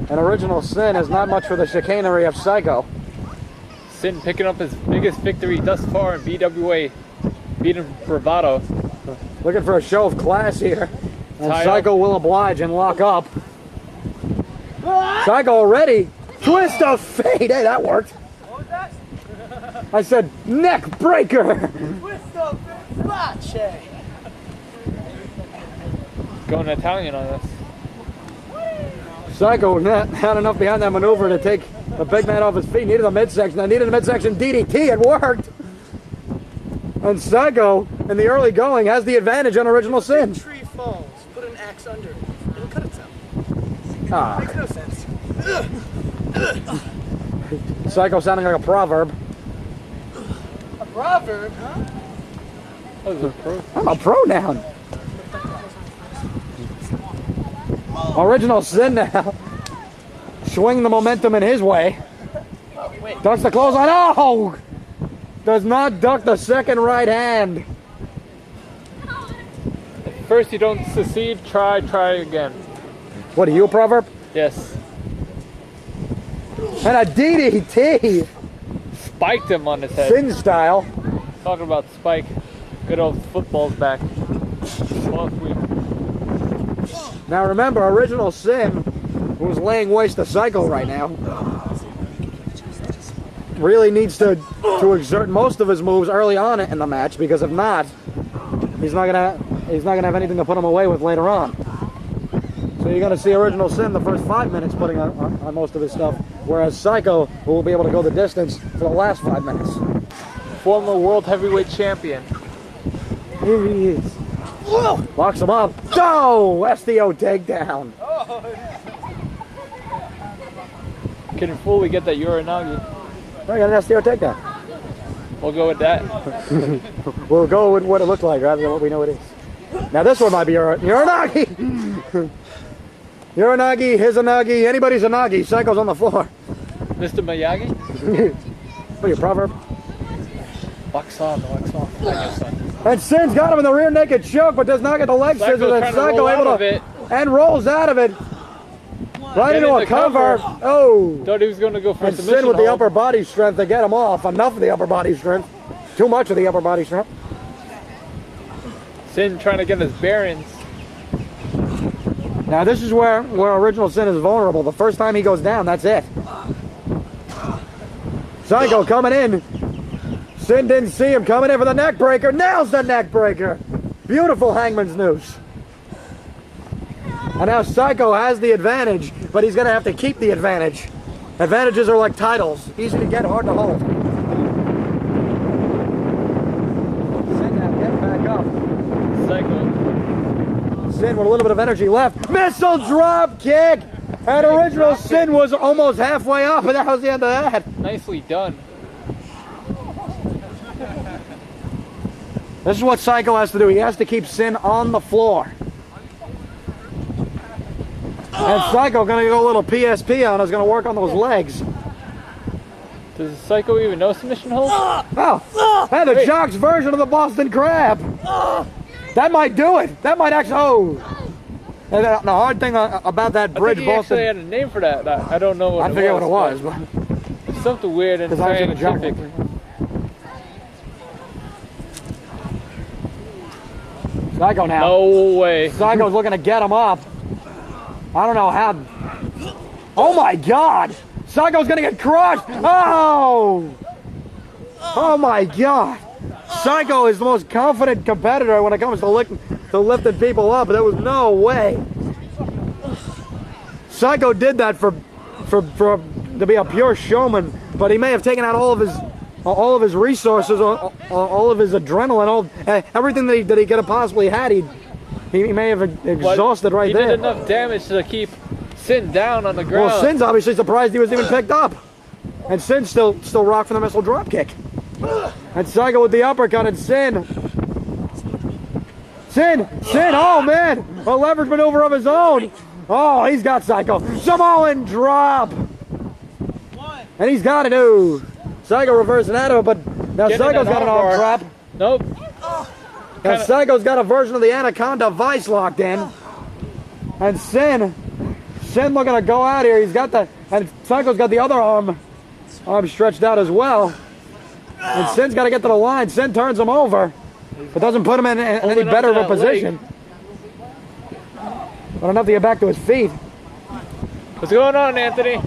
And Original Sin is not much for the chicanery of Syko. Sin picking up his biggest victory thus far in BWA, beating Bravado. Looking for a show of class here. And Syko will oblige and lock up. Syko already. Twist of fate. Hey, that worked. What was that? I said neck breaker. Twist of fate. Going Italian on us. Syko had enough behind that maneuver to take the big man off his feet. Needed a midsection. I needed a midsection DDT. It worked. And Syko, in the early going, has the advantage on Original Sin. If a tree falls, put an axe under it. It'll cut itself. Ah. Makes no sense. Syko sounding like a proverb. A proverb, huh? That was a pro. I'm a pronoun. Original Sin now. Swing the momentum in his way. Ducks the clothesline. Oh! Does not duck the second right hand. First you don't succeed, try again. What are you, a proverb? Yes. And a DDT. Spiked him on his head. Sin style. Talking about Spike. Good old football's back. Small sweep. Now remember, Original Sin, who's laying waste to Syko right now, really needs to exert most of his moves early on in the match, because if not, he's not gonna have anything to put him away with later on. So you're gonna see Original Sin the first 5 minutes putting on most of his stuff, whereas Syko will be able to go the distance for the last 5 minutes. Former World Heavyweight Champion. Here he is. Locks him up. Oh, SDO takedown. Can fully get that Uranagi. I got an SDO takedown. We'll go with that. We'll go with what it looked like rather than what we know it is. Now this one might be Uranagi. Uranagi, Hizanagi, anybody's a Nagi. Syko's on the floor. Mr. Miyagi? What are you, proverb? Wax on, wax off. And Sin's got him in the rear naked choke, but does not get the leg scissors. And Syko able to, and rolls out of it. Right into a cover. Oh. Thought he was going to go for a and submission Sin with the hold. upper body strength to get him off. Enough of the upper body strength. Too much of the upper body strength. Sin trying to get his bearings. Now this is where Original Sin is vulnerable. The first time he goes down, that's it. Syko coming in. Sin didn't see him coming in for the neck breaker. Nails the neck breaker. Beautiful hangman's noose. And now Syko has the advantage, but he's going to have to keep the advantage. Advantages are like titles. Easy to get, hard to hold. Sin now getting back up. Syko. Sin with a little bit of energy left. Missile drop kick! And Original Sin was almost halfway up, and that was the end of that. Nicely done. This is what Syko has to do. He has to keep Sin on the floor. And Syko going to go a little PSP on. Is going to work on those legs. Does Syko even know submission hold? Oh, and the Jock's version of the Boston Crab. That might do it. That might actually. Oh, and the hard thing about that bridge, I think he Boston. actually had a name for that. I don't know what I forget what it was, but it's something weird and because I was in the Jock. scientific. Syko now. No way. Syko's looking to get him up. I don't know how. Oh my God! Syko's gonna get crushed. Oh! Oh my God! Syko is the most confident competitor when it comes to lifting people up. There was no way. Syko did that for to be a pure showman, but he may have taken out all of his resources, all of his adrenaline, everything that he could have possibly had. He may have exhausted right there. He did enough damage to keep Sin down on the ground. Well, Sin's obviously surprised he was even picked up, and Sin still rocked from the missile drop kick. And Syko with the uppercut, and Sin. Oh man, a leverage maneuver of his own. Oh, he's got Syko. Samoan drop. And he's got it. Ooh. Syko reversing out of it, but now Syko's got an arm trap. Nope. And Syko's got a version of the Anaconda Vice locked in. And Sin Sin looking to go out here. He's got the, and Syko's got the other arm stretched out as well. And Sin's got to get to the line. Sin turns him over, but doesn't put him in any better of a position. But enough to get back to his feet. What's going on, Anthony?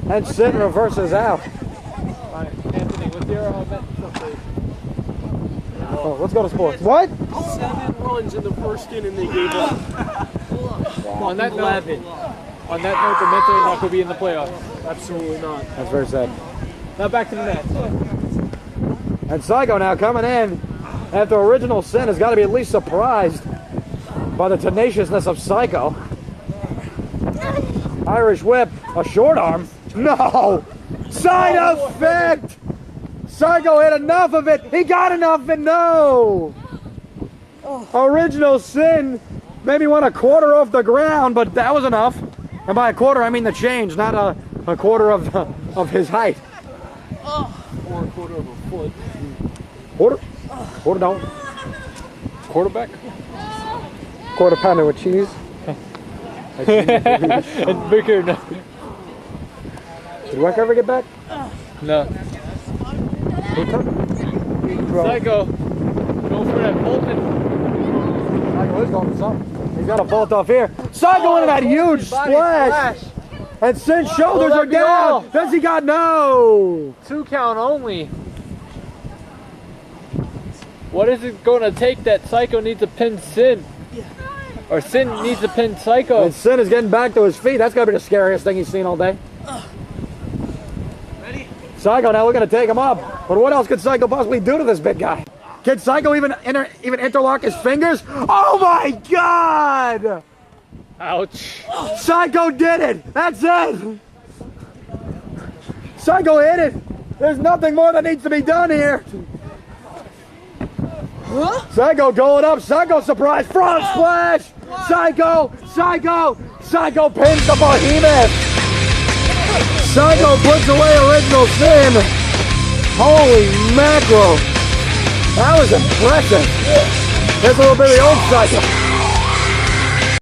And Sin reverses out. Anthony, what's your mental state? Oh, let's go to sports. What? 7 runs in the first inning they gave up. On that note, the Mets are not going to be in the playoffs. Absolutely not. That's very sad. Now back to the Mets. And Syko now coming in after original Sin has got to be at least surprised by the tenaciousness of Syko. Irish whip, a short arm. No! Side effect! Syko hit enough of it. He got enough of it. No! Original Sin maybe went a quarter off the ground, but that was enough. And by a quarter, I mean the change, not a quarter of his height. Or a quarter of a foot. Quarter? Quarter don't. Quarterback? Quarter pounder with cheese. And bigger. No. Did Weck ever get back? No. Syko, go for that Bolton. Syko is going for something. He's got a bolt off here. Syko into that huge splash. And Sin's shoulders are down. Does he got no? 2 count only. What is it going to take that Syko needs to pin Sin? Or Sin needs to pin Syko? And Sin is getting back to his feet. That's got to be the scariest thing he's seen all day. Ready? Syko now looking to take him up. But what else could Syko possibly do to this big guy? Can Syko even interlock his fingers? Oh my God! Ouch. Syko did it! That's it! Syko hit it! There's nothing more that needs to be done here! Huh? Syko going up, Syko surprise, front splash! Syko pins the behemoth! Syko puts away original Sin! Holy mackerel! That was impressive! Here's a little bit of the old Syko.